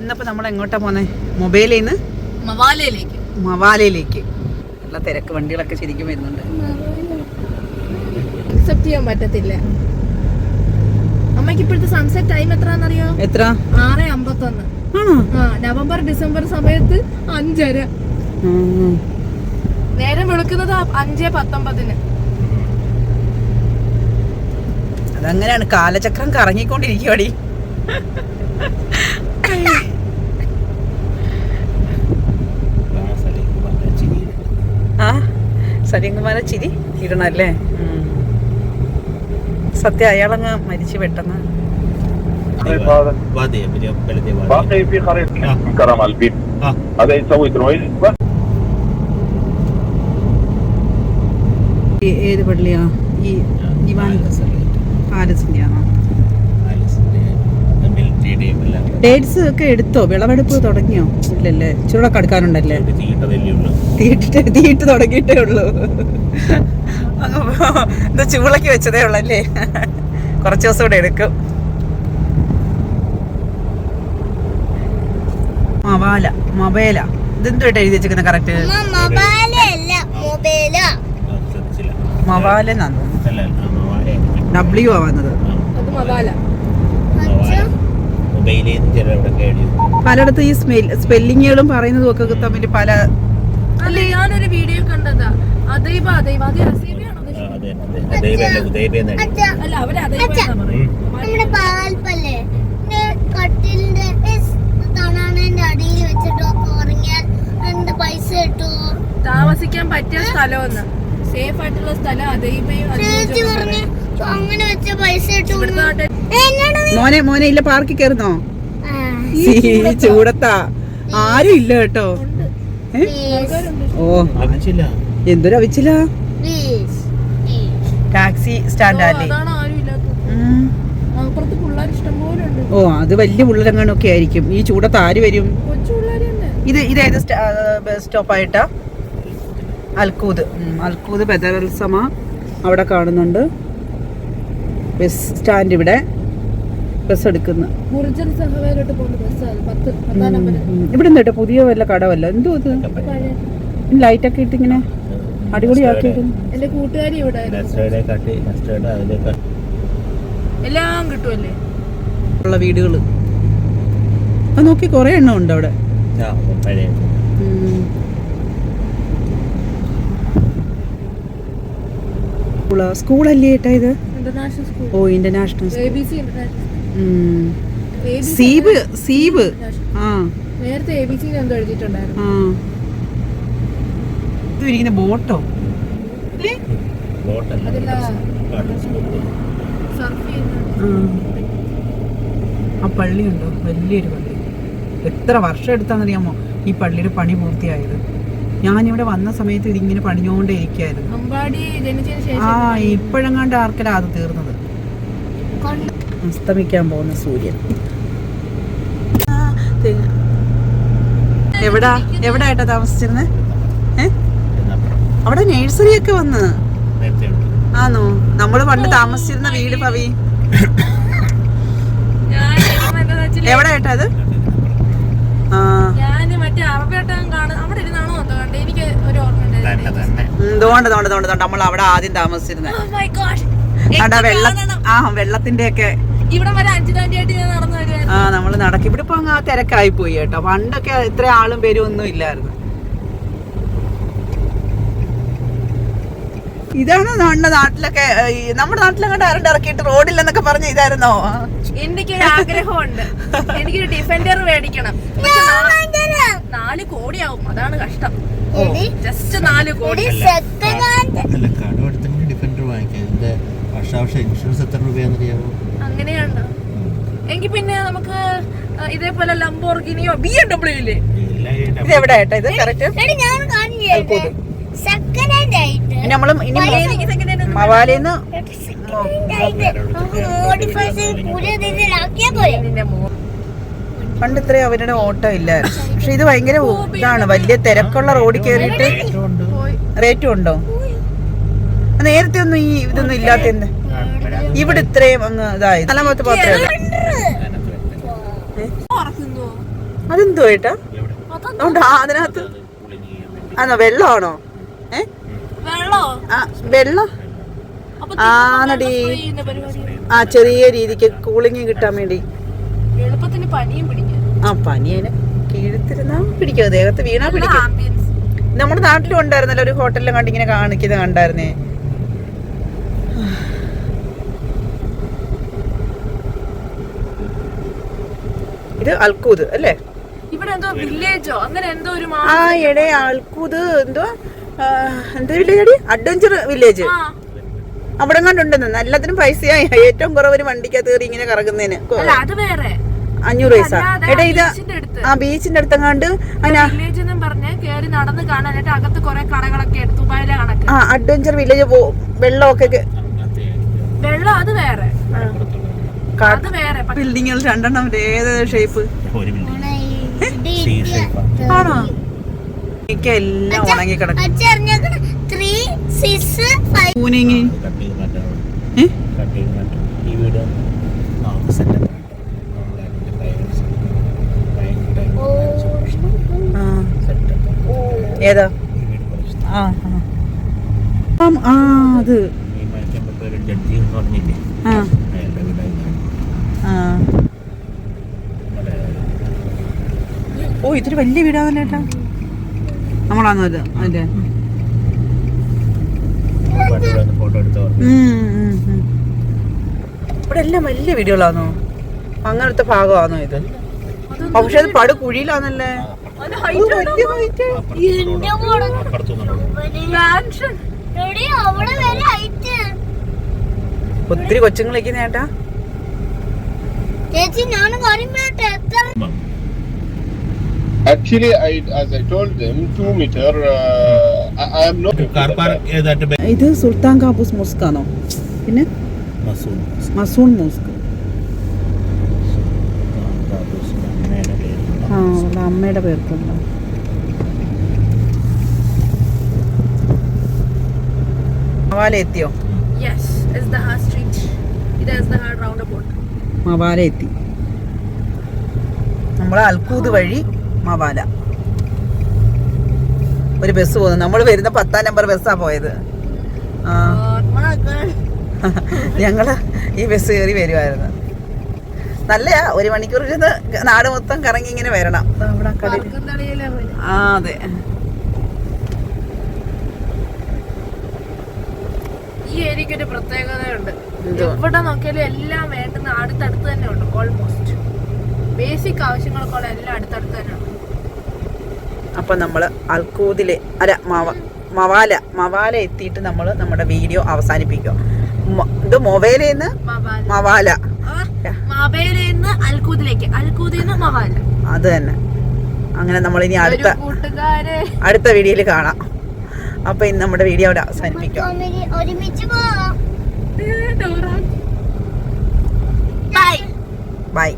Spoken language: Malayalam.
ഇന്നിപ്പോൾ നമ്മൾ എങ്ങോട്ടാ പോന്നെ? മൊബൈലിൽ നിന്ന് മവാലയിലേക്ക്. നല്ല തിരക്ക്, വണ്ടികളൊക്കെ ശരിക്കും വരുന്നുണ്ട്. അക്സെപ്റ്റ് ചെയ്യാൻ പറ്റത്തില്ല. അമ്മയ്ക്ക് ഇപ്പോഴത്തെ സൺസെറ്റ് ടൈം എത്രയാണെന്നറിയോ? എത്ര? 6:51. നവംബർ ഡിസംബർ സമയത്ത് 5:30. നേരം വെളുക്കുന്നത് 5:19. അതങ്ങനെയാണ്, കാലചക്രം കറങ്ങിക്കൊണ്ടിരിക്കുവാടി. സലീംകുമാര ചിരി ഇടണല്ലേ? സത്യം, അയാളങ്ങ് മരിച്ചു പെട്ടെന്ന്. ഏത് പള്ളിയാ? ഈ ഇവാൻ പാലസിന്റെ ആണോ? ഡേറ്റ്സ് ഒക്കെ എടുത്തോ? വിളവെടുപ്പ് തുടങ്ങിയോ? ഇല്ലല്ലേ, ചൂടൊക്കെ അടുക്കാനുണ്ടല്ലേ? തീയിട്ട് തുടങ്ങിയിട്ടേ ഉള്ളൂ. ഇത് ചൂളക്ക് വെച്ചതേ ഉള്ളല്ലേ? കുറച്ച് ദിവസം കൂടെ എടുക്കും. മൊബൈല ഇതെന്തുമായിട്ട് എഴുതി വെച്ചിരിക്കുന്നത്? കറക്റ്റ് മൊബൈലെന്നാണ് W ആ വന്നത്. പലയിടത്തും ഈ സ്പെല്ലിങ്ങുകളും പറയുന്നതും ഒക്കെ തമ്മിൽ പല. അല്ലേ, ഞാനൊരു വീഡിയോ കണ്ടതാ. താമസിക്കാൻ പറ്റിയ സ്ഥലമൊന്ന്, സേഫ് ആയിട്ടുള്ള സ്ഥലം. മോനെ ഇല്ല, പാർക്കിൽ കയറുന്നോ? ചൂടത്താ ആരും ഇല്ല കേട്ടോ. ഓ എന്തൊരു അവിച്ചില്ല. ടാക്സി സ്റ്റാൻഡല്ലേ? ഓ അത് വലിയ പിള്ളേരങ്ങാനൊക്കെ ആയിരിക്കും. ഈ ചൂടത്ത് ആര് വരും? ഇതേത് ബസ് സ്റ്റോപ്പായിട്ടാ? അൽക്കൂദ് ബദർസമ അവിടെ കാണുന്നുണ്ട്. ബസ് സ്റ്റാൻഡ് ഇവിടെ ബസ് എടുക്കുന്നു. ഇവിടെ കേട്ടോ പുതിയ വല്ല കടവല്ല, എന്തോ ഇത് ലൈറ്റൊക്കെ ഇട്ട് ഇങ്ങനെ അടിപൊളിയാക്കിയിരുന്നു. എന്റെ കൂട്ടുകാരി ഇവിടെ എല്ലാം കിട്ടുമല്ലേ ഉള്ള വീടുകള്. അത് നോക്കി കൊറേ എണ്ണം ഉണ്ട് അവിടെ. സ്കൂളല്ലേ ഏട്ടാ ഇത്? ഓ ഇന്റർനാഷണൽ സീബ്. നേരത്തെ ABC എന്തോ എഴുതിയിട്ടുണ്ടായിരുന്നു. ഇത് ഇരിക്കുന്ന ബോട്ടോ? ആ പള്ളിയുണ്ടോ? വലിയൊരു പള്ളി. എത്ര വർഷം എടുത്താന്നറിയാമോ ഈ പള്ളിയുടെ പണി പൂർത്തിയായത്? ഞാനിവിടെ വന്ന സമയത്ത് ഇതിങ്ങനെ പണിഞ്ഞോണ്ടേ ഇരിക്കായിരുന്നു. ഇപ്പോഴെങ്ങാണ്ട് ആർക്കലാ അത് തീർന്നത്. അസ്തമിക്കാൻ പോകുന്ന സൂര്യൻ. എവിടായിട്ടാ താമസിച്ചിരുന്നേ? അവിടെ നഴ്സറി ഒക്കെ വന്ന് ആണോ? നമ്മള് പണ്ട് താമസിച്ചിരുന്ന വീട് പവി എവിടായിട്ടാ അത്? നമ്മൾ അവിടെ ആദ്യം താമസിച്ചിരുന്നത്. വെള്ളത്തിന്റെ ഒക്കെ നമ്മള് നടക്കും. ഇവിടെ ഇപ്പൊ അങ്ങ് തിരക്കായി പോയി കേട്ടോ. പണ്ടൊക്കെ ഇത്ര ആളും പേരും ഒന്നും ഇല്ലായിരുന്നു. ഇതാണ് നമ്മുടെ നാട്ടിലൊക്കെ. നമ്മുടെ നാട്ടിലങ്ങോട്ട് ആരുടെ ഇറക്കിയിട്ട് റോഡില്ലെന്നൊക്കെ പറഞ്ഞ ഇതായിരുന്നോ? എനിക്കൊരു ആഗ്രഹമുണ്ട്, എനിക്കൊരു ഡിഫൻഡർ മേടിക്കണം. 4 കോടിയാവും, അതാണ് കഷ്ടം. ജസ്റ്റ് 4 കോടി. അങ്ങനെയാണോ? എങ്കിൽ പിന്നെ നമുക്ക് ഇതേപോലെ ലംബോർഗിനിയോ BMW ഇല്ലേ? ഇത് എവിടെ ആയിട്ടാ ഇത് കറക്റ്റ്? നമ്മളും ഇനി മവാലിന്ന് പണ്ട് ഇത്രയും അവരുടെ ഓട്ടം ഇല്ലായിരുന്നു. പക്ഷെ ഇത് ഭയങ്കര ഇതാണ്, വലിയ തിരക്കുള്ള റോഡിൽ കയറിയിട്ട് റേറ്റും ഉണ്ടോ? നേരത്തെ ഒന്നും ഈ ഇതൊന്നും ഇല്ലാത്ത എന്ത് ഇവിടെ ഇത്രയും അങ്ങ് ഇതായത്. അതെന്തോ ഏട്ടാ? അതുകൊണ്ട് അതിനകത്ത് ആണോ വെള്ളമാണോ? വെള്ളം ആണടി. ആ ചെറിയ രീതിക്ക് കൂളിങ് കിട്ടാൻ വേണ്ടി. എളുപ്പത്തിന് പനിയും പിടിക്കും. ആ പനി അതിന് കീഴത്തിരുന്നാ പിടിക്കും, ദേഹത്ത് വീണാ പിടിക്കും. നമ്മുടെ നാട്ടിലും ഉണ്ടായിരുന്നല്ലോ ഒരു ഹോട്ടലിലും കണ്ട് ഇങ്ങനെ കാണിക്കുന്നത് കണ്ടായിരുന്നേ. ഇത് അൽക്കൂദ് അല്ലേ? ആ എടേ അൽക്കൂദ് എന്തോ എന്താ വില്ലേജ്? Adventure village. അവിടെ കണ്ടുണ്ടെന്ന്. എല്ലാത്തിനും പൈസയായി. ഏറ്റവും കുറവ് വണ്ടിക്കകത്ത് കയറി ഇങ്ങനെ കറങ്ങുന്നതിന് 500 പൈസ. എടാ ഇത് ആ ബീച്ചിന്റെ അടുത്തെങ്ങാണ്ട് ആ അഡ്വഞ്ചർ വില്ലേജ് വെള്ളമൊക്കെ ബിൽഡിങ്ങുകൾ 2 ഏത് ഷേപ്പ് ആണോ? എല്ലാം ഉണങ്ങി കിടക്കും. ഏതാ? അത് ഓ ഇതൊരു വലിയ വീടാണല്ലോ ഏട്ടാ. നമ്മളാണോ അത്? അതെ. ഇവിടെ എല്ലാം വലിയ വീടുകളാണോ? അങ്ങനത്തെ ഭാഗമാണോ ഇത്? പക്ഷെ അത് പടു കുഴിയിലാണല്ലേ. ഒത്തിരി കൊച്ചുങ്ങളേക്ക് നേട്ടാ. Actually, as I told them, 2 meter. I am not. ഇത് സുൽത്താൻ കാബൂസ് മോസ്ക് ആണോ? പിന്നെ മസൂൺ മോസ്ക്. ആ അമ്മയുടെ പേർക്കുണ്ടോ? മവാല എത്തിയോ? മവാല എത്തി. നമ്മള് അൽക്കൂദ് വഴി മവാല ഒരു ബസ് പോകുന്നു. നമ്മൾ വരുന്ന 10ാം നമ്പർ ബസ്സാ പോയത്. ഞങ്ങള് ഈ ബസ് കയറി വരുമായിരുന്നു. നല്ലയാ. 1 മണിക്കൂർ ഇരുന്ന് നാട് മൊത്തം കറങ്ങി ഇങ്ങനെ വരണം. ആ അതെ. ഈ ഏരിയക്കൊരു പ്രത്യേകതയുണ്ട്. എവിടെ നോക്കിയാലും എല്ലാം വേണ്ടുന്ന അടുത്തടുത്ത് തന്നെ ഉണ്ട്. ഓൾമോസ്റ്റ് ബേസിക് ആവശ്യങ്ങൾക്കുള്ള എല്ലാം അടുത്തടുത്ത് തന്നെ ഉണ്ട്. അപ്പൊ നമ്മള് അൽക്കൂദിലെ അല്ല മവാല എത്തിയിട്ട് നമ്മള് നമ്മുടെ വീഡിയോ അവസാനിപ്പിക്കും. ഇത് മൊബൈലിന്ന് മവാല, അൽക്കൂദിലേക്ക്, അൽക്കൂദിന്ന് മവാല. അത് തന്നെ. അങ്ങനെ നമ്മളിനി അടുത്ത വീഡിയോയിൽ കാണാം. അപ്പൊ ഇന്ന് നമ്മുടെ വീഡിയോ അവിടെ അവസാനിപ്പിക്കാം. ബൈ.